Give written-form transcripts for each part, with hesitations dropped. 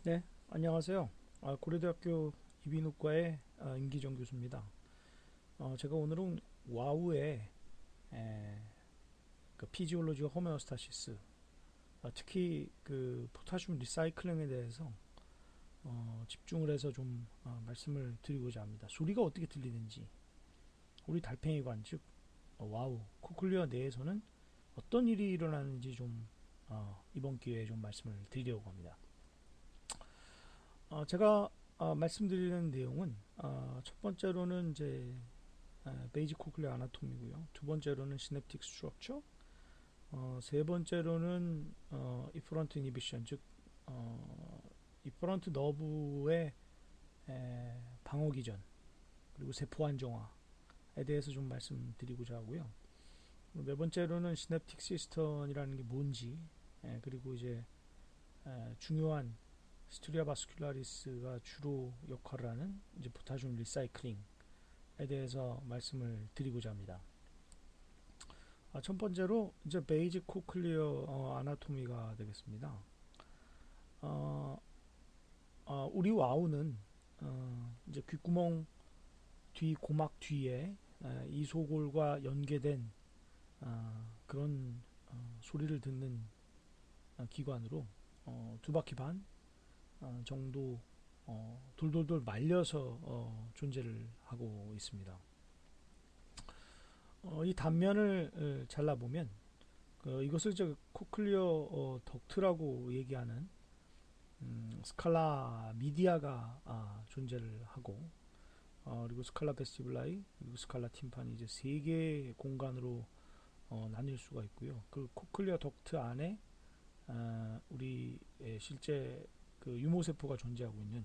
네, 안녕하세요. 고려대학교 이비인후과의 임기정 교수입니다. 제가 오늘은 와우의 그 피지올로지와 호메오스타시스, 특히 그 포타슘 리사이클링에 대해서 집중을 해서 좀 말씀을 드리고자 합니다. 소리가 어떻게 들리는지, 우리 달팽이관, 즉 와우, 코클리어 내에서는 어떤 일이 일어나는지 좀 이번 기회에 좀 말씀을 드리려고 합니다. 제가 말씀드리는 내용은 첫 번째로는 이제 베이직 코클리어 아나토미고요. 두 번째로는 시냅틱 스트럭처, 세 번째로는 이퍼런트 이니비션, 즉 이퍼런트 너브의 방어 기전, 그리고 세포 안정화에 대해서 좀 말씀드리고자 하고요. 네 번째로는 시냅틱 시스턴이라는 게 뭔지, 그리고 이제 중요한 스투리아 바스큘라리스가 주로 역할을 하는 이제 포타슘 리사이클링에 대해서 말씀을 드리고자 합니다. 첫 번째로 이제 베이직 코클리어 아나토미가 되겠습니다. 어, 우리 와우는 이제 귓구멍 뒤 고막 뒤에 이소골과 연계된 그런 소리를 듣는 기관으로 두 바퀴 반 정도 돌돌돌 말려서 존재를 하고 있습니다. 이 단면을 잘라보면 이것을 이제 코클리어 덕트라고 얘기하는 스칼라 미디아가 존재를 하고 그리고 스칼라 베스티블라이 그리고 스칼라 팀파니 이제 세 개의 공간으로 나뉠 수가 있고요. 그 코클리어 덕트 안에 우리 실제 그 유모세포가 존재하고 있는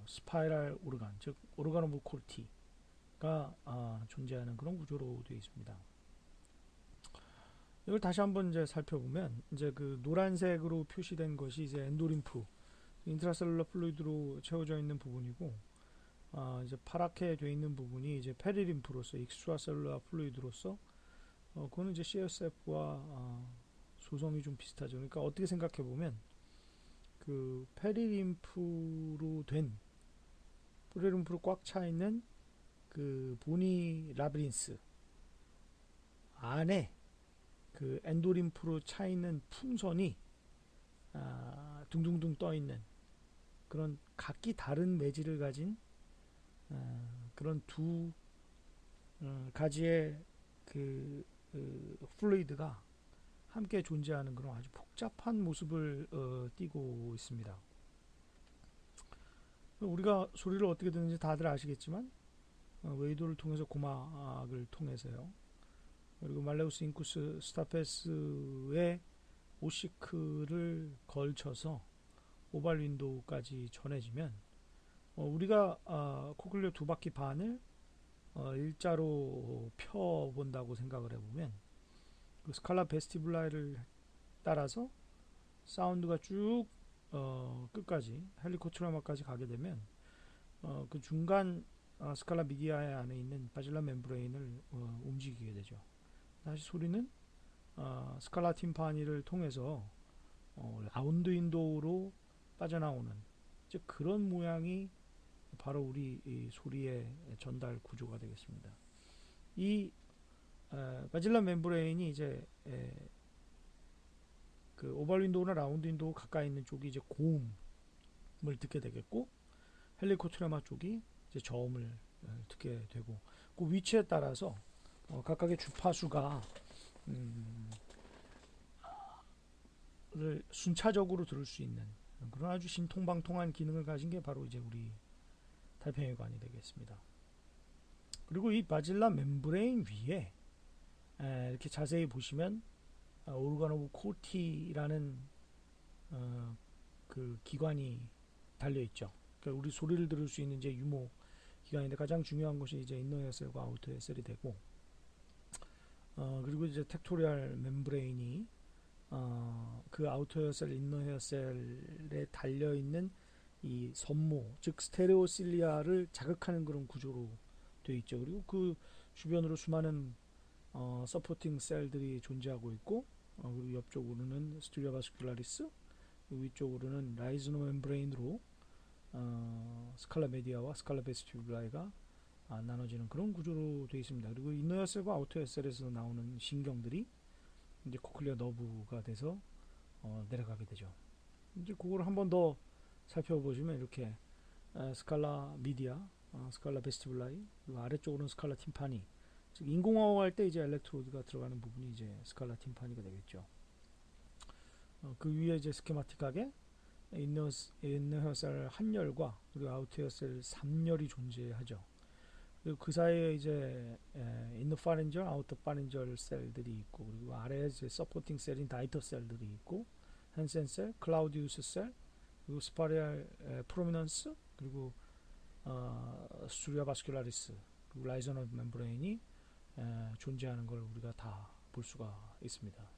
스파이랄 오르간 즉 오르간 오브 콜티가 존재하는 그런 구조로 되어 있습니다. 이걸 다시 한번 이제 살펴보면 이제 그 노란색으로 표시된 것이 이제 엔도림프 인트라셀룰러 플루이드로 채워져 있는 부분이고 이제 파랗게 되어 있는 부분이 이제 페리림프로서 익스트라셀룰러 플루이드로서 그거는 이제 CSF와 조성이 좀 비슷하죠. 그러니까 어떻게 생각해 보면 그 페리림프로 꽉 차 있는 그 보니 라브린스 안에 그 엔도림프로 차 있는 풍선이 둥둥둥 떠 있는 그런 각기 다른 매질을 가진 그런 두 가지의 그 플루이드가 함께 존재하는 그런 아주 복잡한 모습을 띠고 있습니다. 우리가 소리를 어떻게 듣는지 다들 아시겠지만 웨이도를 통해서 고막을 통해서요. 그리고 말레우스 인쿠스 스타페스의 오시크를 걸쳐서 오발 윈도우까지 전해지면 우리가 코클리어 두 바퀴 반을 일자로 펴본다고 생각을 해보면 그 스칼라 베스티블라를 따라서 사운드가 쭉 끝까지 헬리코트라마까지 가게 되면 그 중간 스칼라 미디아의 안에 있는 바질라 멤브레인을 움직이게 되죠. 다시 소리는 스칼라 팀파니를 통해서 라운드 윈도우로 빠져나오는 즉 그런 모양이 바로 우리 이 소리의 전달 구조가 되겠습니다. 이 바질라 멤브레인이 이제 그 오발 윈도우나 라운드 윈도우 가까이 있는 쪽이 이제 고음을 듣게 되겠고 헬리코트라마 쪽이 이제 저음을 듣게 되고 그 위치에 따라서 각각의 주파수가 를 순차적으로 들을 수 있는 그런 아주 신통방통한 기능을 가진 게 바로 이제 우리 달팽이관이 되겠습니다. 그리고 이 바질라 멤브레인 위에 이렇게 자세히 보시면 오르간 오브 코티라는 그 기관이 달려 있죠. 그러니까 우리 소리를 들을 수 있는 이제 유모 기관인데 가장 중요한 것이 이제 인너 헤어셀과 아우터 헤어셀이 되고 그리고 이제 텍토리얼 멤브레인이 그 아우터 헤어셀, 인너 헤어셀에 달려 있는 이 섬모, 즉 스테레오실리아를 자극하는 그런 구조로 되어 있죠. 그리고 그 주변으로 수많은 서포팅 셀들이 존재하고 있고 그리고 옆쪽으로는 스튜리아 바스큘라리스 위쪽으로는 라이즈노 멤브레인으로 스칼라 메디아와 스칼라 베스티뷸라이가 나눠지는 그런 구조로 되어 있습니다. 그리고 이너혈셀과 아우터혈셀에서 나오는 신경들이 이제 코클리어 너브가 돼서 내려가게 되죠. 이제 그걸 한 번 더 살펴보시면 이렇게 스칼라 미디아, 스칼라 베스티뷸라이, 그리고 아래쪽으로는 스칼라 팀파니, 즉 인공호흡 할 때 이제 엘렉트로드가 들어가는 부분이 이제 스칼라 팀파니가 되겠죠. 그 위에 이제 스케마틱하게 인너 혈셀 한열과 그리고 아우터 혈셀 3열이 존재하죠. 그리고 그 사이에 이제 인너 파렌절, 아우터 파렌절 셀들이 있고, 그리고 아래에 이제 서포팅 셀인 다이터 셀들이 있고, 헨센 셀, 클라우디우스 셀, 그리고 스파리알 프로미넌스, 그리고 스투리아 바스큘라리스, 그리고 라이저널 멤브레인이 존재하는 걸 우리가 다 볼 수가 있습니다.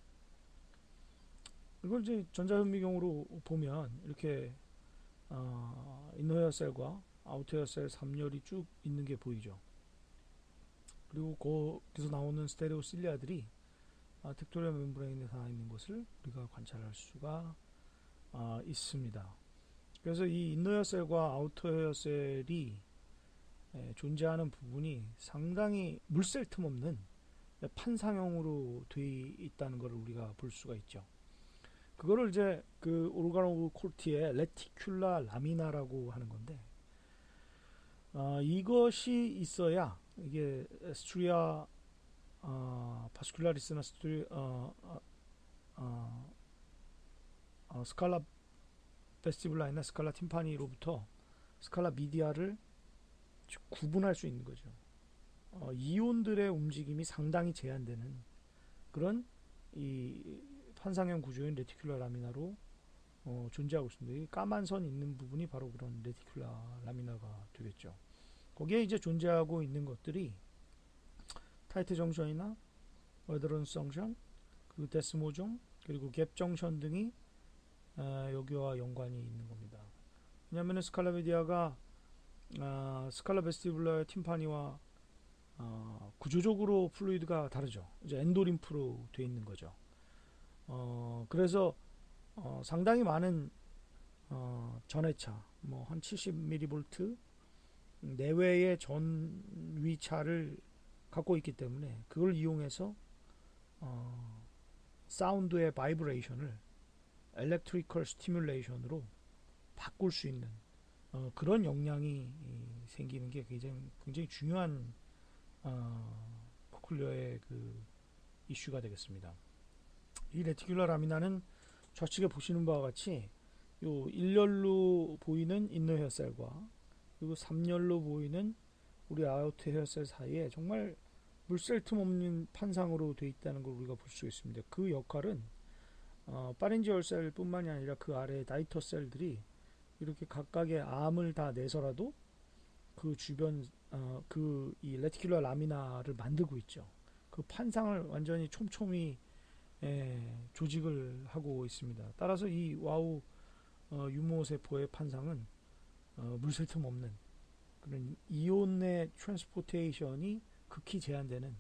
이걸 이제 전자현미경으로 보면 이렇게 인허혈셀과 아우터혈셀 3열이 쭉 있는 게 보이죠. 그리고 거기서 나오는 스테레오실리아들이 텍토리얼 멤브레인에 닿아 있는 것을 우리가 관찰할 수가 있습니다. 그래서 이 인너혈셀과 아우터혈셀이 존재하는 부분이 상당히 물샐 틈 없는 판상형으로 되어 있다는 것을 우리가 볼 수가 있죠. 그거를 이제 그 오르가노 콜티의 레티큘라 라미나라고 하는 건데, 이것이 있어야 이게 스투리아 바스큘라리스나 스칼라 베스티뷸라이나 스칼라 팀파니로부터 스칼라 미디아를 구분할 수 있는 거죠. 이온들의 움직임이 상당히 제한되는 그런 이 판상형 구조인 레티큘라 라미나로 존재하고 있습니다. 이 까만 선 있는 부분이 바로 그런 레티큘라 라미나가 되겠죠. 거기에 이제 존재하고 있는 것들이 타이트 정션이나 어드런스 정션, 그리고 데스모종, 그리고 갭 정션 등이 여기와 연관이 있는 겁니다. 왜냐하면 스칼라 미디아가 스칼라 베스티뷸라의 팀파니와 구조적으로 플루이드가 다르죠. 이제 엔도림프로 되어 있는 거죠. 그래서 상당히 많은 전해차, 뭐 한 70mV 내외의 전위차를 갖고 있기 때문에 그걸 이용해서 사운드의 바이브레이션을 엘렉트리컬 스티뮬레이션으로 바꿀 수 있는 그런 역량이 생기는 게 굉장히 중요한 코클리어의 그 이슈가 되겠습니다. 이 레티큘라 라미나는 좌측에 보시는 바와 같이 요 1열로 보이는 인너 헤어셀과 그리고 3열로 보이는 우리 아우터 헤어셀 사이에 정말 물샐 틈 없는 판상으로 되어 있다는 걸 우리가 볼 수 있습니다. 그 역할은 파렌지얼 셀 뿐만이 아니라 그 아래 다이터 셀들이 이렇게 각각의 암을 다 내서라도 그 주변 그 이 레티큘라 라미나를 만들고 있죠. 그 판상을 완전히 촘촘히 조직을 하고 있습니다. 따라서 이 와우 유모 세포의 판상은 물샐 틈 없는 그런 이온의 트랜스포테이션이 극히 제한되는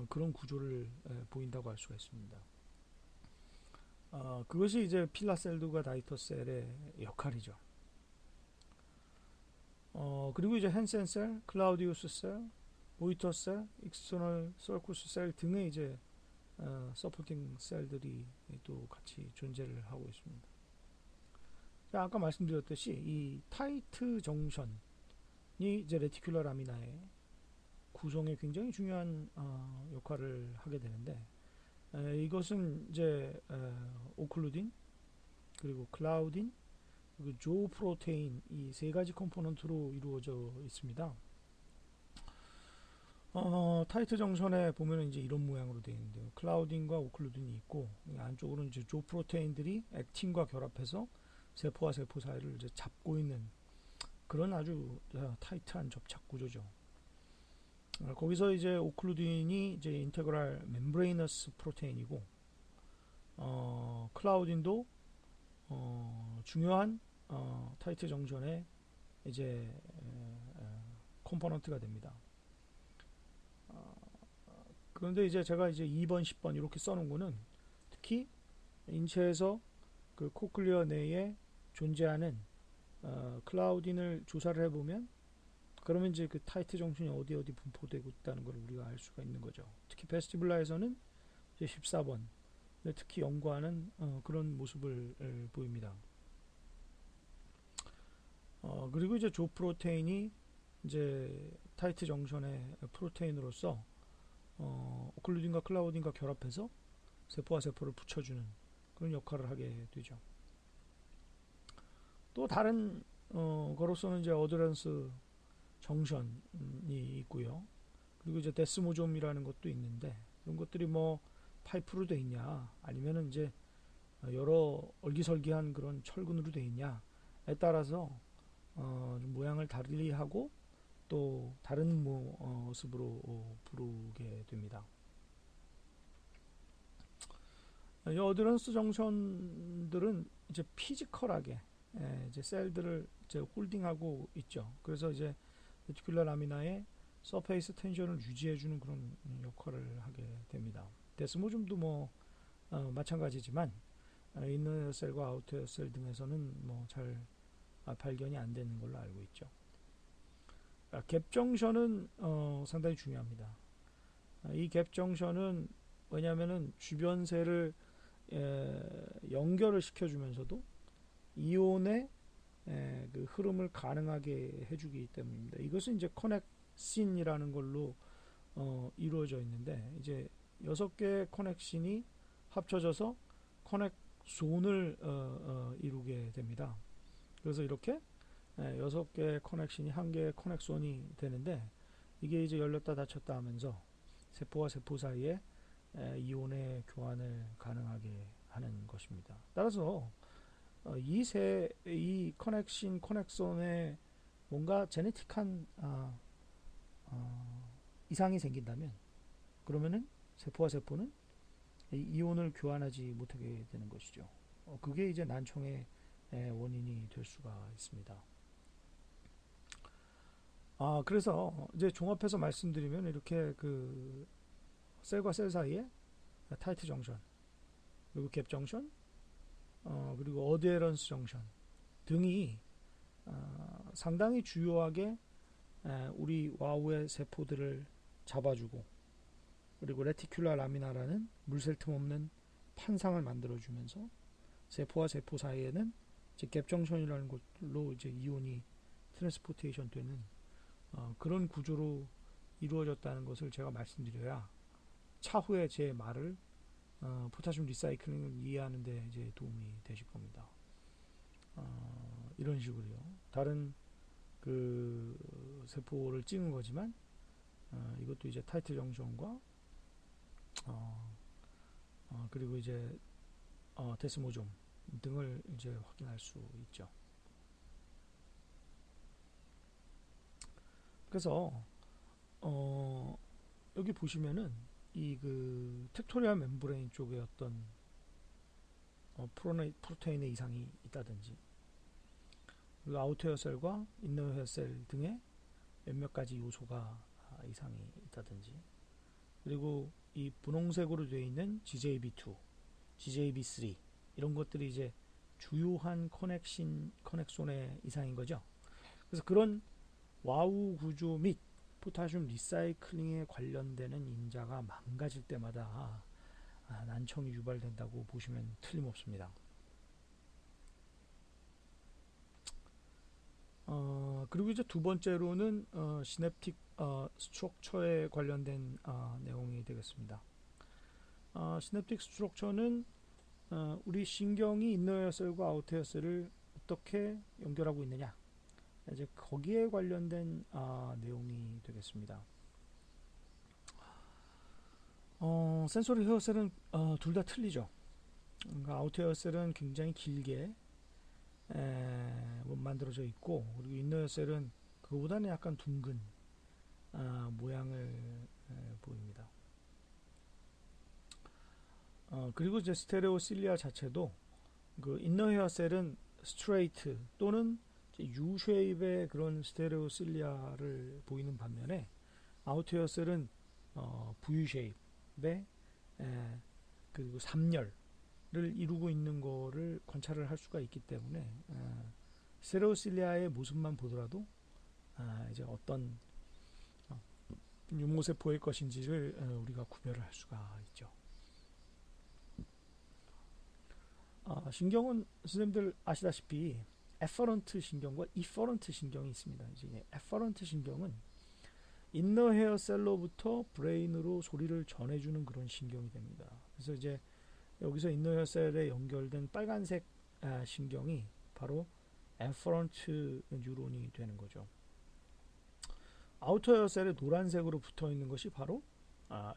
그런 구조를 보인다고 할 수가 있습니다. 그것이 이제 필라셀과 다이터셀의 역할이죠. 그리고 이제 헨센 셀, 클라우디우스 셀, 모이터 셀, 익스터널 서쿠스 셀 등의 이제 서포팅 셀들이 또 같이 존재를 하고 있습니다. 자, 아까 말씀드렸듯이 이 타이트 정션이 이제 레티큘라 라미나의 구성에 굉장히 중요한 역할을 하게 되는데, 이것은 이제 오클루딘, 그리고 클라우딘, 그리고 조 프로테인 이 세 가지 컴포넌트로 이루어져 있습니다. 타이트 정선에 보면은 이제 이런 모양으로 되어 있는데요. 클라우딘과 오클루딘이 있고 안쪽으로는 이제 조 프로테인들이 액틴과 결합해서 세포와 세포 사이를 이제 잡고 있는 그런 아주 타이트한 접착 구조죠. 거기서 이제 오클루딘이 이제 인테그랄 멤브레이너스 프로테인이고, 클라우딘도 중요한 타이트 정전의 이제 컴포넌트가 됩니다. 그런데 이제 제가 이제 2번, 10번 이렇게 써놓은 거는 특히 인체에서 그 코클리어 내에 존재하는 클라우딘을 조사를 해보면 그러면 이제 그 타이트 정신이 어디 어디 분포되고 있다는 걸 우리가 알 수가 있는 거죠. 특히 베스티블라에서는 이제 14번, 특히 연구하는 그런 모습을 보입니다. 그리고 이제 조 프로테인이 이제 타이트 정션의 프로테인으로서 오클루딘과 클라우딘과 결합해서 세포와 세포를 붙여주는 그런 역할을 하게 되죠. 또 다른 거로서는 이제 어드런스 정션이 있고요. 그리고 이제 데스모좀이라는 것도 있는데 이런 것들이 뭐 파이프로 돼 있냐 아니면은 이제 여러 얼기설기한 그런 철근으로 돼 있냐에 따라서 좀 모양을 달리 하고 또 다른 모습으로 부르게 됩니다. 이 어드런스 정션들은 이제 피지컬하게 이제 셀들을 이제 홀딩하고 있죠. 그래서 이제 레티큘러 라미나의 서페이스 텐션을 유지해주는 그런 역할을 하게 됩니다. 데스모즘도 뭐 마찬가지지만 이너 셀과 아우터 셀 등에서는 뭐 잘 발견이 안 되는 걸로 알고 있죠. 갭 정션은 상당히 중요합니다. 이 갭 정션은 왜냐하면은 주변 셀을 연결을 시켜주면서도 이온의 그 흐름을 가능하게 해주기 때문입니다. 이것은 이제 커넥신이라는 걸로 이루어져 있는데 이제 6개의 커넥신이 합쳐져서 커넥존을 이루게 됩니다. 그래서 이렇게 6개의 커넥신이 1개의 커넥존이 되는데 이게 이제 열렸다 닫혔다 하면서 세포와 세포 사이에 이온의 교환을 가능하게 하는 것입니다. 따라서 이 커넥신, 커넥션에 뭔가 제네틱한 이상이 생긴다면 그러면은 세포와 세포는 이온을 교환하지 못하게 되는 것이죠. 그게 이제 난청의 원인이 될 수가 있습니다. 그래서 이제 종합해서 말씀드리면 이렇게 그 셀과 셀 사이에 타이트 정션, 그리고 갭 정션, 그리고 어드헤런스 정션 등이 상당히 주요하게 우리 와우의 세포들을 잡아주고 그리고 레티큘라 라미나라는 물샐 틈 없는 판상을 만들어주면서 세포와 세포 사이에는 이제 갭 정션이라는 것로 이제 이온이 트랜스포테이션 되는 그런 구조로 이루어졌다는 것을 제가 말씀드려야 차후에 제 말을 포타슘 리사이클링을 이해하는 데 이제 도움이 되실 겁니다. 이런 식으로요. 다른 그 세포를 찍은 거지만 이것도 이제 타이트 정션과 그리고 이제 데스모좀 등을 이제 확인할 수 있죠. 그래서 여기 보시면은 이 그 텍토리얼 멤브레인 쪽에 어떤 프로테인의 이상이 있다든지 그리고 아우터 헤어셀과 인너 헤어셀 등의 몇몇 가지 요소가 이상이 있다든지 그리고 이 분홍색으로 되어 있는 GJB2, GJB3 이런 것들이 이제 주요한 커넥션의 이상인 거죠. 그래서 그런 와우 구조 및 포타슘 리사이클링에 관련되는 인자가 망가질 때마다 난청이 유발된다고 보시면 틀림없습니다. 그리고 이제 두 번째로는 시냅틱 스트럭처에 관련된 내용이 되겠습니다. 시냅틱 스트럭처는 우리 신경이 인너헤어셀과 아우터헤어셀을 어떻게 연결하고 있느냐 이제 거기에 관련된 내용이 되겠습니다. 센소리 헤어셀은 둘 다 틀리죠. 그러니까 아우터 헤어셀은 굉장히 길게 만들어져 있고 그리고 인너 헤어셀은 그거보다는 약간 둥근 모양을 보입니다. 그리고 이제 스테레오실리아 자체도 그 인너 헤어셀은 스트레이트 또는 U 쉐입의 그런 스테레오실리아를 보이는 반면에 아우터 헤어셀은 V 쉐입의 그리고 3열 이루고 있는 거를 관찰을 할 수가 있기 때문에 세로실리아의 모습만 보더라도 이제 어떤 유모세포의 것인지를 우리가 구별을 할 수가 있죠. 신경은 선생님들 아시다시피 에퍼런트 신경과 이퍼런트 신경이 있습니다. 이제 에퍼런트 신경은 인너 헤어셀로부터 브레인으로 소리를 전해주는 그런 신경이 됩니다. 그래서 이제 여기서 인너 헤어셀에 연결된 빨간색 신경이 바로 에퍼런트 뉴런이 되는 거죠. 아우터 헤어셀에 노란색으로 붙어 있는 것이 바로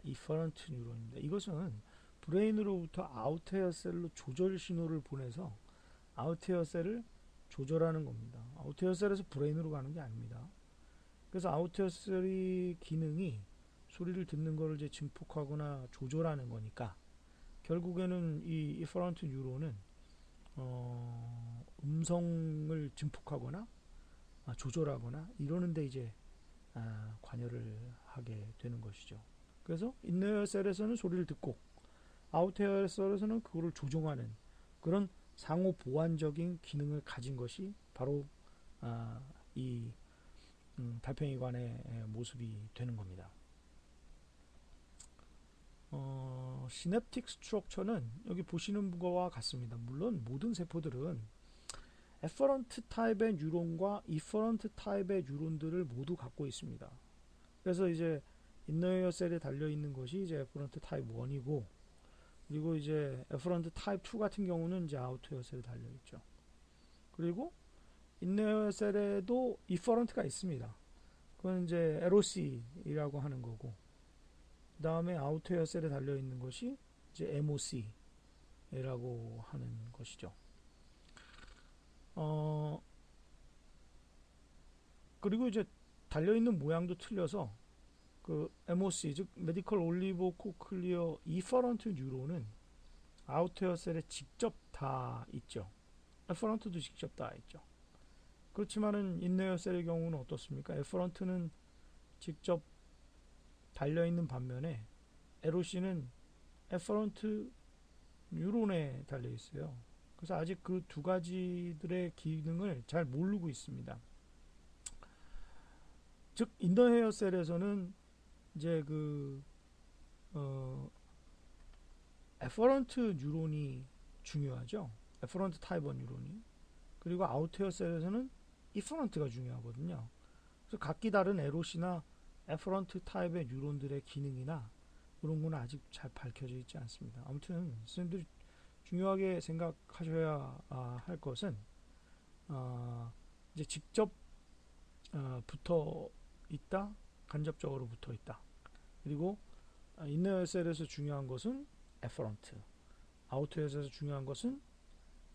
이퍼런트 뉴런입니다. 이것은 브레인으로부터 아우터 헤어셀로 조절 신호를 보내서 아우터 헤어셀을 조절하는 겁니다. 아우터 헤어셀에서 브레인으로 가는 게 아닙니다. 그래서 아우터 헤어셀의 기능이 소리를 듣는 것을 이제 증폭하거나 조절하는 거니까 결국에는 이 이퍼런트 뉴런은 음성을 증폭하거나 조절하거나 이러는데 이제 관여를 하게 되는 것이죠. 그래서 인너셀에서는 소리를 듣고 아우터셀에서는 그거를 조종하는 그런 상호 보완적인 기능을 가진 것이 바로 이 달팽이관의 모습이 되는 겁니다. 시냅틱 스트럭처는 여기 보시는 것과 같습니다. 물론 모든 세포들은 에퍼런트 타입의 뉴런과 이퍼런트 타입의 뉴런들을 모두 갖고 있습니다. 그래서 이제 인너웨어 셀에 달려 있는 것이 이제 에퍼런트 타입 1이고, 그리고 이제 에퍼런트 타입 2 같은 경우는 이제 아우터웨어 셀에 달려 있죠. 그리고 인너웨어 셀에도 이퍼런트가 있습니다. 그건 이제 LOC이라고 하는 거고, 그 다음에 아우터웨어 셀에 달려 있는 것이 이제 MOC라고 하는 것이죠. 그리고 이제 달려있는 모양도 틀려서 그 MOC 즉 메디컬 올리보 코클리어 이퍼런트 뉴런은 아우터웨어 셀에 직접 다 있죠. 에퍼런트도 직접 다 있죠. 그렇지만은 인너웨어 셀의 경우는 어떻습니까? 에퍼런트는 직접 달려있는 반면에 LOC는 에퍼런트 뉴런에 달려있어요. 그래서 아직 그 두 가지들의 기능을 잘 모르고 있습니다. 즉 인더 헤어셀에서는 이제 그 에퍼런트 뉴런이 중요하죠. 에퍼런트 타입 1 뉴런이. 그리고 아우터 헤어셀에서는 이퍼런트가 중요하거든요. 그래서 각기 다른 LOC나 에퍼런트 타입의 뉴런들의 기능이나 그런 건 아직 잘 밝혀져 있지 않습니다. 아무튼 선생님들이 중요하게 생각하셔야 할 것은 이제 직접 붙어 있다, 간접적으로 붙어 있다. 그리고 인너셀에서 중요한 것은 에퍼런트, 아우터에서 중요한 것은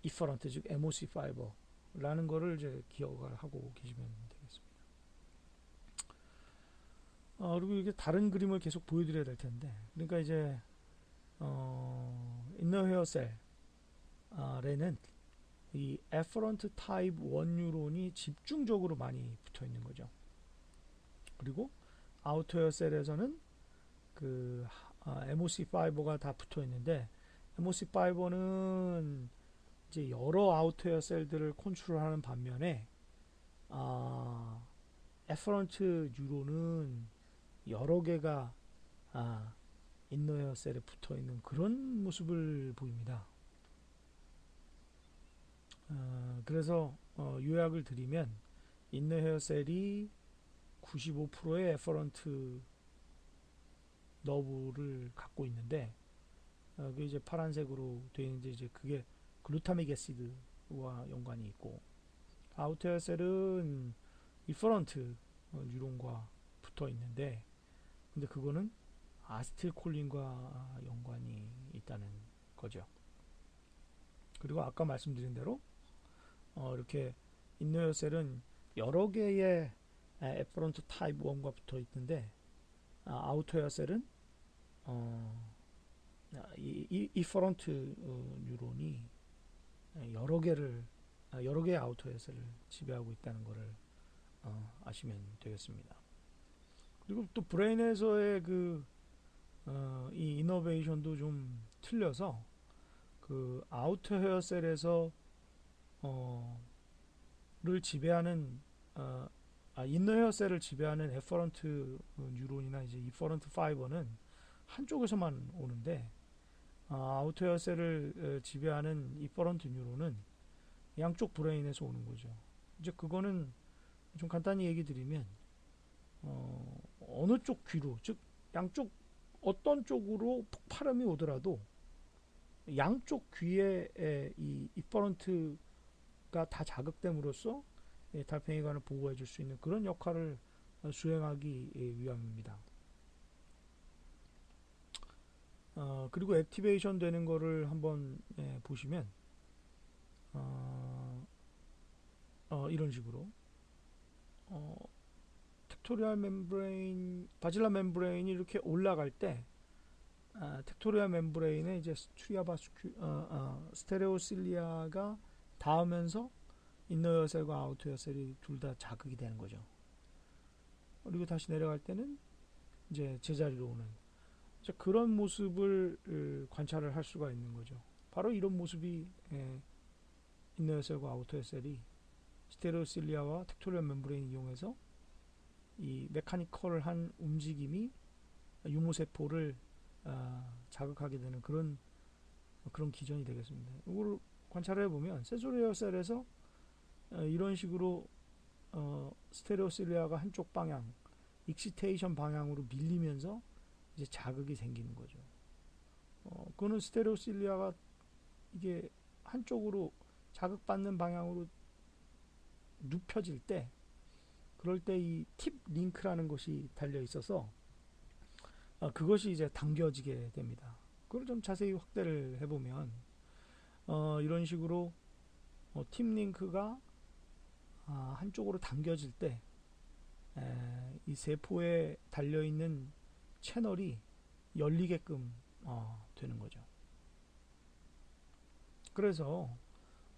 이퍼런트, 즉 MOC 파이버라는 거를 이제 기억을 하고 계시면 되겠습니다. 그리고 이게 다른 그림을 계속 보여드려야 될 텐데, 그러니까 이제 인너 헤어셀에는 이 에퍼런트 타입 1 뉴런이 집중적으로 많이 붙어 있는 거죠. 그리고 아우터 헤어셀에서는 그 MOC 파이버가 다 붙어 있는데, MOC 파이버는 이제 여러 아우터 헤어셀들을 컨트롤하는 반면에 에퍼런트 뉴런은 여러 개가 인너 헤어셀에 붙어 있는 그런 모습을 보입니다. 그래서 요약을 드리면 인너 헤어셀이 95%의 에퍼런트 너브를 갖고 있는데, 그 이제 파란색으로 되어 있는데 이제 그게 글루타믹 애시드와 연관이 있고, 아우터 헤어셀은 이퍼런트 뉴런과 붙어 있는데, 근데 그거는 아세틸콜린과 연관이 있다는 거죠. 그리고 아까 말씀드린 대로 이렇게 인너셀은 여러 개의 에퍼런트 타입 1과 붙어 있는데, 아우터셀은 이퍼런트 뉴런이 여러 개의 아우터셀을 지배하고 있다는 것을 아시면 되겠습니다. 그리고 또 브레인에서의 이 이너베이션도 좀 틀려서, 그 그 아우터 헤어셀에서 를 지배하는 인너 헤어셀을 지배하는 에퍼런트 뉴런이나 이제 이퍼런트 파이버는 한쪽에서만 오는데 아우터 헤어셀을 지배하는 이퍼런트 뉴런은 양쪽 브레인에서 오는 거죠. 이제 그거는 좀 간단히 얘기 드리면 어느 쪽 귀로 즉 양쪽 어떤 쪽으로 폭발음이 오더라도 양쪽 귀에 이 이퍼런트가 다 자극됨으로써 달팽이관을 보호해 줄 수 있는 그런 역할을 수행하기 위함입니다. 그리고 액티베이션 되는 거를 한번 보시면 이런 식으로 텍토리얼 멤브레인, 바질라 멤브레인이 이렇게 올라갈 때 텍토리얼 멤브레인에 이제 스테레오실리아가 닿으면서 인너 여셀과 아우터 여셀이 둘 다 자극이 되는 거죠. 그리고 다시 내려갈 때는 이제 제자리로 오는 그런 모습을 관찰을 할 수가 있는 거죠. 바로 이런 모습이 인너 여셀과 아우터 여셀이 스테레오실리아와 텍토리얼 멤브레인 이용해서 이 메카니컬한 움직임이 유무세포를 자극하게 되는 그런 기전이 되겠습니다. 이걸 관찰해 보면 센소리얼 셀에서 이런 식으로 스테레오실리아가 한쪽 방향, 익시테이션 방향으로 밀리면서 이제 자극이 생기는 거죠. 그거는 스테레오실리아가 이게 한쪽으로 자극받는 방향으로 눕혀질 때, 그럴 때 이 팁 링크라는 것이 달려 있어서 그것이 이제 당겨지게 됩니다. 그걸 좀 자세히 확대를 해보면 이런 식으로 팁 링크가 한쪽으로 당겨질 때 이 세포에 달려있는 채널이 열리게끔 되는 거죠. 그래서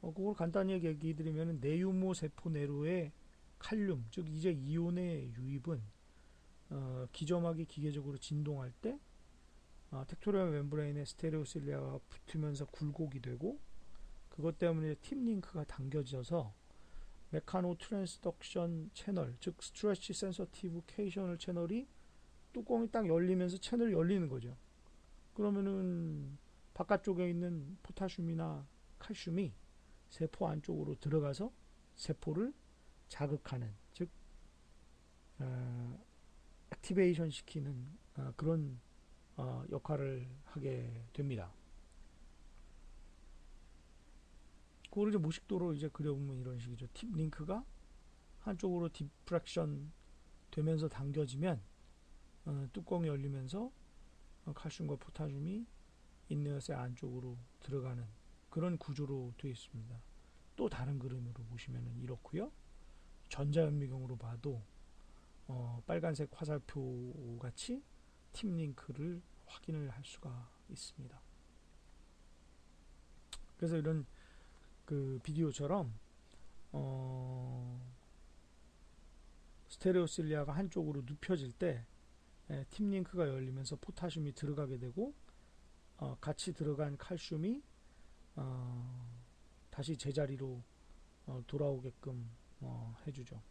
그걸 간단히 얘기 드리면 내유모 세포 내로의 칼륨, 즉 이제 이온의 유입은 기점막이 기계적으로 진동할 때 텍토리얼 멤브레인에 스테레오실리아가 붙으면서 굴곡이 되고, 그것 때문에 팁 링크가 당겨져서 메카노 트랜스덕션 채널, 즉 스트레치 센서티브케이셔널 채널이 뚜껑이 딱 열리면서 채널이 열리는 거죠. 그러면은 바깥쪽에 있는 포타슘이나 칼슘이 세포 안쪽으로 들어가서 세포를 자극하는, 즉 액티베이션 시키는 그런 역할을 하게 됩니다. 그걸 이제 무식도로 이제 그려보면 이런 식이죠. 팁 링크가 한쪽으로 디프렉션 되면서 당겨지면 뚜껑이 열리면서 칼슘과 포타슘이 인너셀 안쪽으로 들어가는 그런 구조로 되어 있습니다. 또 다른 그림으로 보시면 이렇고요. 전자현미경으로 봐도 빨간색 화살표 같이 팁 링크를 확인을 할 수가 있습니다. 그래서 이런 그 비디오처럼 스테레오실리아가 한쪽으로 눕혀질 때 팁 링크가 열리면서 포타슘이 들어가게 되고 같이 들어간 칼슘이 다시 제자리로 돌아오게끔 해주죠.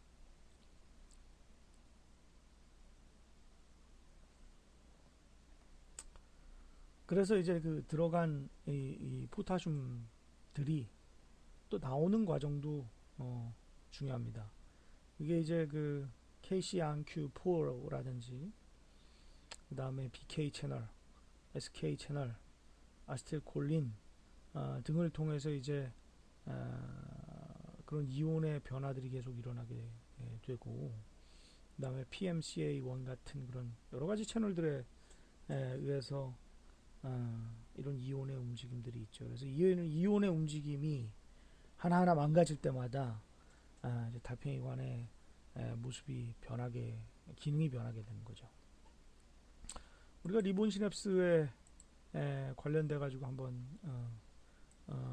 그래서 이제 그 들어간 이 포타슘들이 또 나오는 과정도 중요합니다. 이게 이제 그 KCRQ4라든지 그 다음에 BK 채널, SK 채널, 아세틸콜린 등을 통해서 이제 그런 이온의 변화들이 계속 일어나게 되고, 그 다음에 PMCA1 같은 그런 여러 가지 채널들에 의해서 이런 이온의 움직임들이 있죠. 그래서 이온의 움직임이 하나하나 망가질 때마다 이제 달팽이관의 모습이 기능이 변하게 되는 거죠. 우리가 리본 시냅스에 관련돼 가지고 한번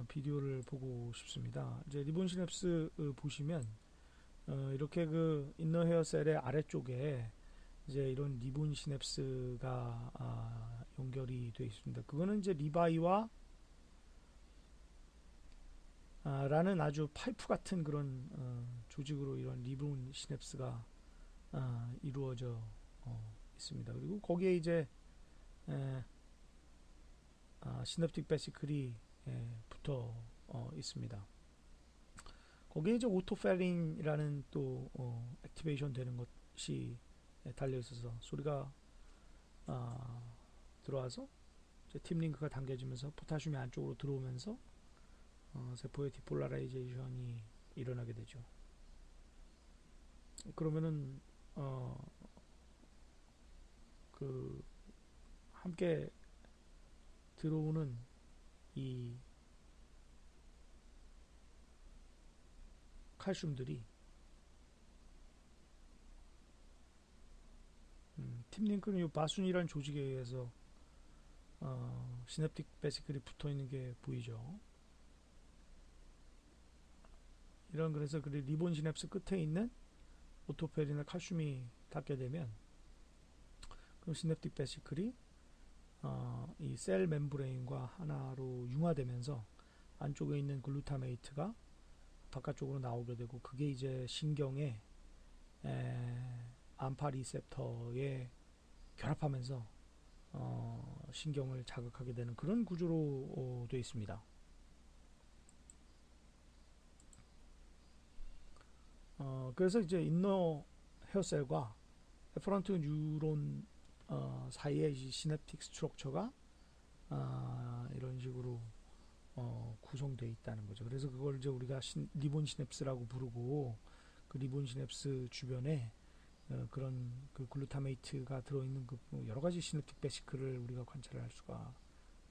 비디오를 보고 싶습니다. 이제 리본 시냅스 보시면 이렇게 그 인너 헤어셀의 아래쪽에 이제 이런 리본 시냅스가 연결이 되어 있습니다. 그거는 이제 리바이와 라는 아주 파이프 같은 그런 조직으로 이런 리본 시냅스가 이루어져 있습니다. 그리고 거기에 이제 에, 시냅틱 베시클이 붙어 있습니다. 거기에 이제 오토페링이라는 또 액티베이션 되는 것이 달려 있어서 소리가 들어와서 팀 링크가 당겨지면서 포타슘이 안쪽으로 들어오면서 세포의 디폴라라이제이션이 일어나게 되죠. 그러면은 그 함께 들어오는 이 칼슘들이 팀 링크는 이 바순이라는 조직에 의해서 시냅틱 베시클이 붙어 있는 게 보이죠. 이런 그래서 그 리본 시냅스 끝에 있는 오토페린이나 칼슘이 닿게 되면 그럼 시냅틱 베시클이 이 셀 멤브레인과 하나로 융화되면서 안쪽에 있는 글루타메이트가 바깥쪽으로 나오게 되고 그게 이제 신경의 암파 리셉터에 결합하면서 신경을 자극하게 되는 그런 구조로 되어 있습니다. 그래서 이제 인너 헤어셀과 에퍼런트 뉴런 사이의 이 시냅틱 스트럭처가 이런 식으로 구성되어 있다는 거죠. 그래서 그걸 이제 우리가 리본 시냅스라고 부르고 그 리본 시냅스 주변에 그런 그 글루타메이트가 들어있는 그 여러 가지 시냅틱 베시클을 우리가 관찰할 수가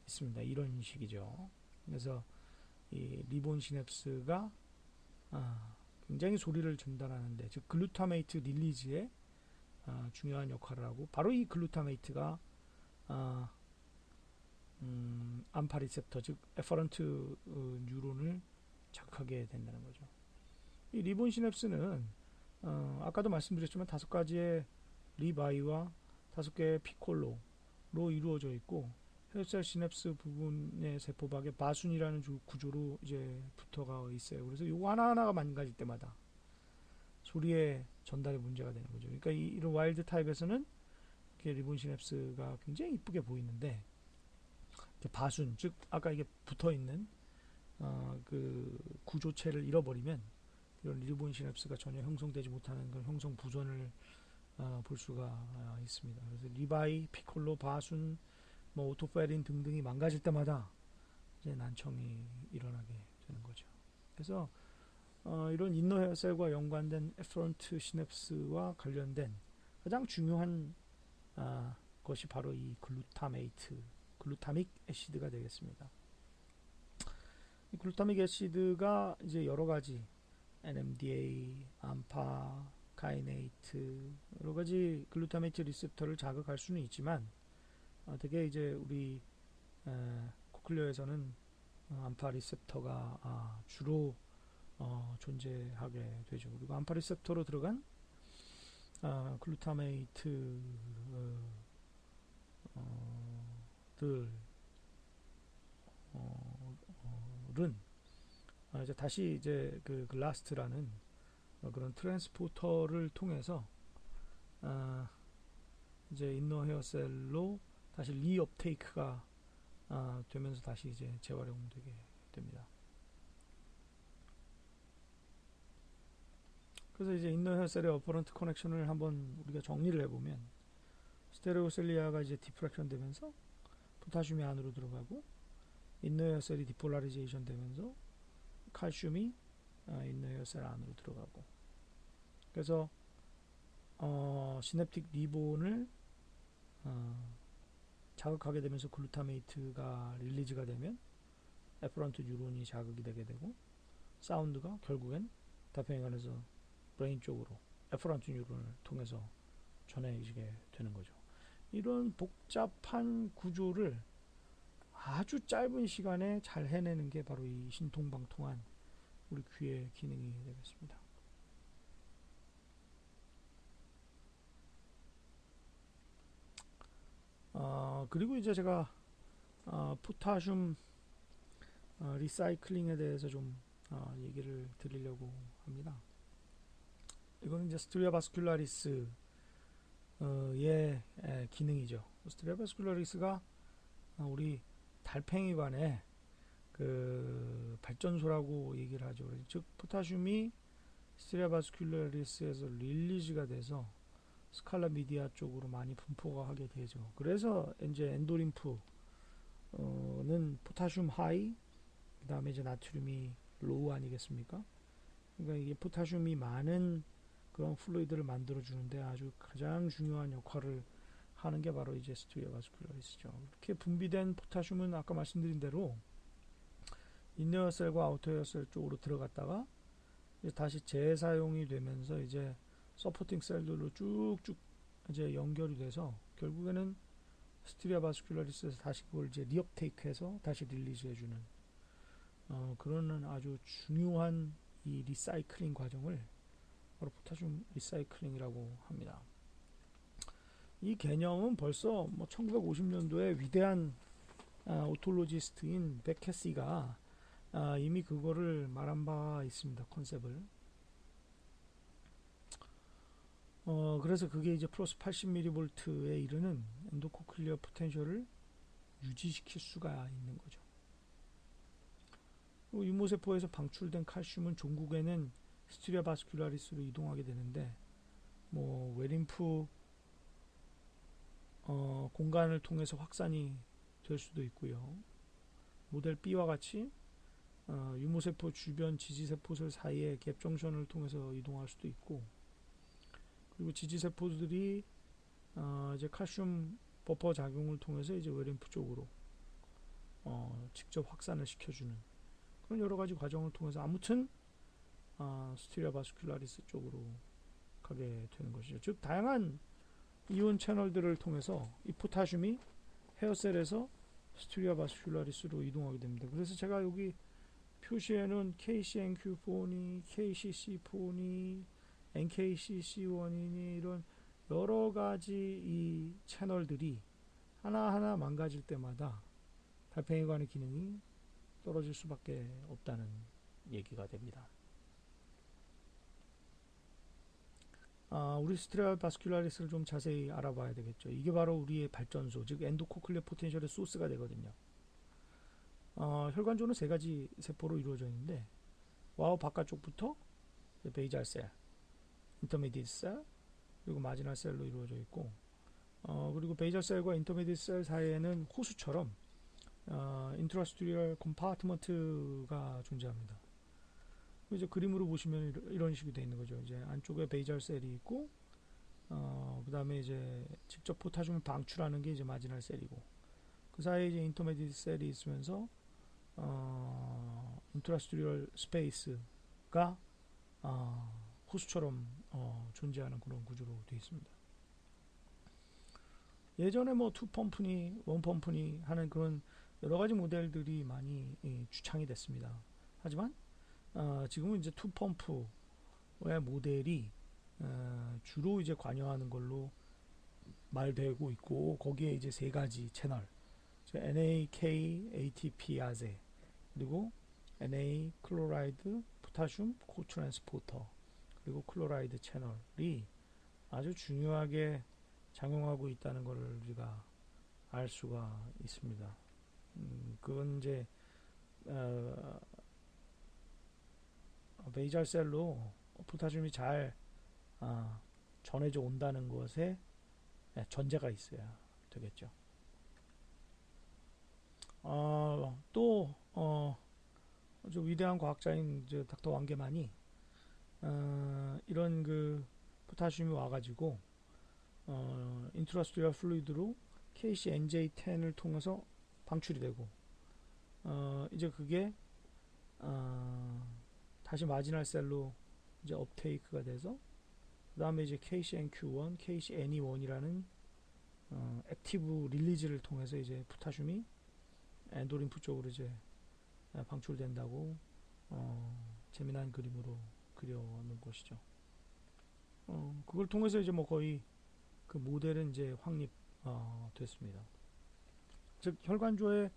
있습니다. 이런 식이죠. 그래서 이 리본 시냅스가 굉장히 소리를 전달하는데 즉 글루타메이트 릴리즈에 중요한 역할을 하고 바로 이 글루타메이트가 암파 리셉터 즉 에퍼런트 뉴런을 자극하게 된다는 거죠. 이 리본 시냅스는 아까도 말씀드렸지만 5가지의 리바이와 5개의 피콜로로 이루어져 있고 혈셀 시냅스 부분의 세포박에 바순이라는 구조로 이제 붙어가 있어요. 그래서 요거 하나하나가 망가질 때마다 소리의 전달에 문제가 되는 거죠. 그러니까 이런 와일드 타입에서는 리본 시냅스가 굉장히 이쁘게 보이는데 바순 즉 아까 이게 붙어 있는 그 구조체를 잃어버리면 이런 리본 시냅스가 전혀 형성되지 못하는 그런 형성 부전을 볼 수가 있습니다. 그래서 리바이, 피콜로, 바순, 뭐 오토페린 등등이 망가질 때마다 이제 난청이 일어나게 되는 거죠. 그래서 이런 인너 헤어셀과 연관된 에퍼런트 시냅스와 관련된 가장 중요한 것이 바로 이 글루타믹 애시드가 되겠습니다. 이 글루타믹 애시드가 이제 여러 가지 NMDA, 암파, 카이네이트 여러 가지 글루타메이트 리셉터를 자극할 수는 있지만 되게 이제 우리 코클리어에서는 암파 리셉터가 주로 존재하게 되죠. 그리고 암파 리셉터로 들어간 글루타메이트들은 이제 다시 이제 그 글라스트라는 그런 트랜스포터를 통해서 이제 인너 헤어셀로 다시 리업테이크가 되면서 다시 이제 재활용되게 됩니다. 그래서 이제 인너 헤어셀의 어퍼런트 커넥션을 한번 우리가 정리를 해보면 스테레오셀리아가 이제 디프랙션 되면서 포타슘이 안으로 들어가고 인너 헤어셀이 디폴라리제이션 되면서 칼슘이 인너 헤어셀 안으로 들어가고 그래서 시냅틱 리본을 자극하게 되면서 글루타메이트가 릴리즈가 되면 에퍼런트 뉴런이 자극이 되게 되고 사운드가 결국엔 다평행간에서 브레인 쪽으로 에퍼런트 뉴런을 통해서 전해지게 되는 거죠. 이런 복잡한 구조를 아주 짧은 시간에 잘 해내는 게 바로 이 신통방통한 우리 귀의 기능이 되겠습니다. 그리고 이제 제가 포타슘 리사이클링에 대해서 좀 얘기를 드리려고 합니다. 이거는 이제 스트리아 바스큘라리스의 기능이죠. 스트리아 바스큘라리스가 우리 달팽이관의 그 발전소라고 얘기를 하죠. 즉 포타슘이 스트리아 바스큘라리스에서 릴리즈가 돼서 스칼라 미디아 쪽으로 많이 분포가 하게 되죠. 그래서 이제 엔도림프는 포타슘 하이, 그 다음에 이제 나트륨이 로우 아니겠습니까? 그러니까 이게 포타슘이 많은 그런 플루이드를 만들어 주는데 아주 가장 중요한 역할을 하는 게 바로 이제 스트리아 바스큘라리스죠. 이렇게 분비된 포타슘은 아까 말씀드린 대로 인너셀과 아우터셀 쪽으로 들어갔다가 이제 다시 재사용이 되면서 이제 서포팅 셀들로 쭉쭉 이제 연결이 돼서 결국에는 스트리아 바스큘라리스에서 다시 그걸 이제 리업테이크해서 다시 릴리즈 해주는 그런 아주 중요한 이 리사이클링 과정을 바로 포타슘 리사이클링이라고 합니다. 이 개념은 벌써 뭐 1950년도에 위대한 오톨로지스트인 베케시가 이미 그거를 말한 바 있습니다. 컨셉을. 그래서 그게 이제 플러스 80mV에 이르는 엔도코클리어 포텐셜을 유지시킬 수가 있는 거죠. 유모세포에서 방출된 칼슘은 종국에는 스트리아 바스큘라리스로 이동하게 되는데 뭐 외림프 공간을 통해서 확산이 될 수도 있고요. 모델 B와 같이 유모세포 주변 지지세포들 사이에 갭정션을 통해서 이동할 수도 있고, 그리고 지지세포들이 이제 칼슘 버퍼 작용을 통해서 이제 외림프 쪽으로 직접 확산을 시켜주는 그런 여러 가지 과정을 통해서 아무튼 스트리아 바스큘라리스 쪽으로 가게 되는 것이죠. 즉 다양한 이온 채널들을 통해서 이 포타슘이 헤어셀에서 스트리아 바스큘라리스로 이동하게 됩니다. 그래서 제가 여기 표시에는 KCNQ4니, KCC4니, NKCC1이니 이런 여러 가지 이 채널들이 하나하나 망가질 때마다 달팽이관의 기능이 떨어질 수밖에 없다는 얘기가 됩니다. 우리 스트리아 바스큘라리스를 좀 자세히 알아봐야 되겠죠. 이게 바로 우리의 발전소, 즉 엔도코클리어 포텐셜의 소스가 되거든요. 혈관조는 세 가지 세포로 이루어져 있는데 와우 바깥쪽부터 베이잘 셀, 인터미디트 셀, 그리고 마지널 셀로 이루어져 있고, 그리고 베이잘 셀과 인터미디트 셀 사이에는 호수처럼 인트라스트리얼 컴파트먼트가 존재합니다. 이제 그림으로 보시면 이런 식이 되어 있는 거죠. 이제 안쪽에 베이잘 셀이 있고, 그 다음에 이제 직접 포타슘을 방출하는 게 이제 마지널 셀이고, 그 사이에 이제 인터미디트 셀이 있으면서 인트라스트리얼 스페이스가 호수처럼 존재하는 그런 구조로 되어 있습니다. 예전에 뭐 투 펌프니 원 펌프니 하는 그런 여러 가지 모델들이 많이 주창이 됐습니다. 하지만 지금은 이제 투 펌프의 모델이 주로 이제 관여하는 걸로 말되고 있고, 거기에 이제 세 가지 채널, NAK, ATP 아제, 그리고 NA 클로라이드 포타슘 코트랜스포터, 그리고 클로라이드 채널이 아주 중요하게 작용하고 있다는 것을 우리가 알 수가 있습니다. 그건 이제 베이잘 셀로 포타슘이 잘 전해져 온다는 것에 전제가 있어야 되겠죠. 또 아주 위대한 과학자인 닥터 왕게만이 이런 그 포타슘이 와가지고 인트라스트리얼 플루이드로 KCNJ10을 통해서 방출이 되고, 이제 그게 다시 마지널 셀로 이제 업테이크가 돼서 그 다음에 이제 KCNQ1, KCNE1이라는 액티브 릴리즈를 통해서 이제 포타슘이 엔도림프 쪽으로 이제 방출된다고 재미난 그림으로 그려놓은 것이죠. 그걸 통해서 이제 뭐 거의 그 모델은 이제 확립 됐습니다. 즉 혈관조의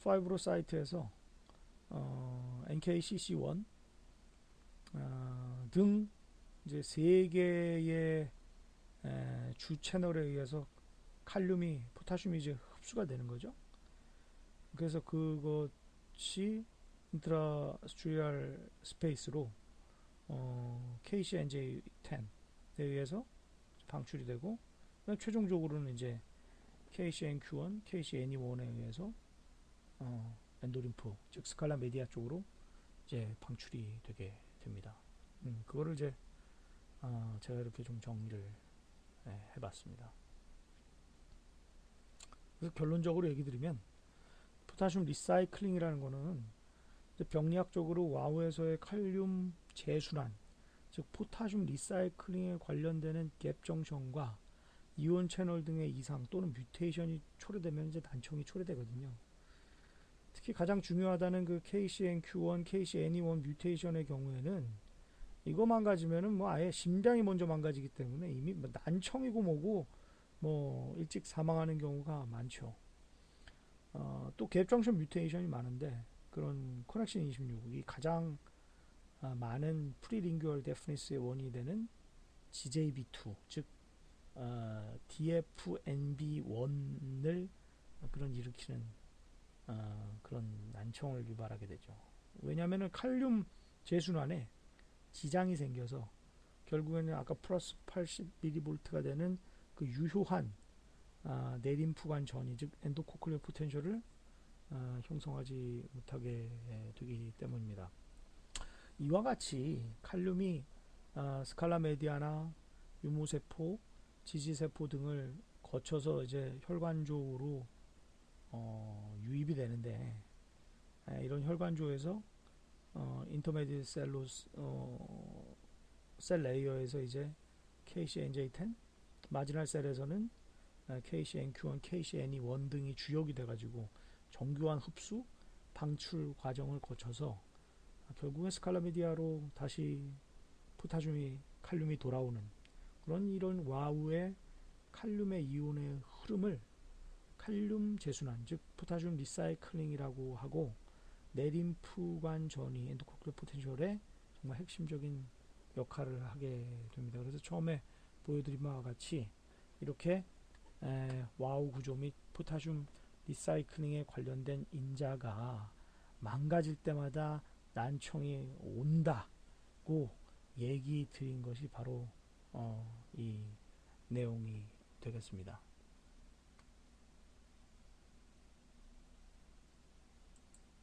파이브로사이트에서 NKCC1 등 이제 세 개의 주 채널에 의해서 칼륨이 포타슘이 이제 흡수가 되는 거죠. 그래서 그것이 인트라스트리얼 스페이스로 KCNJ10에 의해서 방출이 되고, 최종적으로는 이제 KCNQ1, KCNE1에 의해서 엔도림프, 즉 스칼라 메디아 쪽으로 이제 방출이 되게 됩니다. 그거를 이제 제가 이렇게 좀 정리를 해봤습니다. 그래서 결론적으로 얘기 드리면, 포타슘 리사이클링이라는 거는 병리학적으로 와우에서의 칼륨 재순환, 즉 포타슘 리사이클링에 관련되는 갭 정션과 이온 채널 등의 이상 또는 뮤테이션이 초래되면 이제 난청이 초래되거든요. 특히 가장 중요하다는 그 KCNQ1, KCNE1 뮤테이션의 경우에는 이거 망가지면은 뭐 아예 심장이 먼저 망가지기 때문에 이미 뭐 난청이고 뭐고 뭐 일찍 사망하는 경우가 많죠. 또 갭정션 뮤테이션이 많은데, 그런 커넥션 26이 가장 많은 프리링규얼 데프니스의 원인이 되는 GJB2, 즉 DFNB1을 그런 일으키는 그런 난청을 유발하게 되죠. 왜냐하면 칼륨 재순환에 지장이 생겨서 결국에는 아까 플러스 80mV가 되는 그 유효한 내림프관 전이, 즉 엔도코클리어 포텐셜을 형성하지 못하게 되기 때문입니다. 이와 같이 칼륨이 스칼라 메디아나 유무세포, 지지세포 등을 거쳐서 이제 혈관조로 유입이 되는데, 이런 혈관조에서 인터메디ate 셀 레이어에서 이제 KCNJ10, 마지널 셀에서는 KCNQ1, KCNE1 등이 주역이 돼가지고 정교한 흡수, 방출 과정을 거쳐서 결국엔 스칼라미디아로 다시 포타슘이, 칼륨이 돌아오는 그런 이런 와우의 칼륨의 이온의 흐름을 칼륨 재순환, 즉 포타슘 리사이클링이라고 하고, 내림프관 전이 엔도코클리어 포텐셜의 정말 핵심적인 역할을 하게 됩니다. 그래서 처음에 보여드린 바와 같이 이렇게 와우 구조 및 포타슘 리사이클링에 관련된 인자가 망가질 때마다 난청이 온다고 얘기 드린 것이 바로 이 내용이 되겠습니다.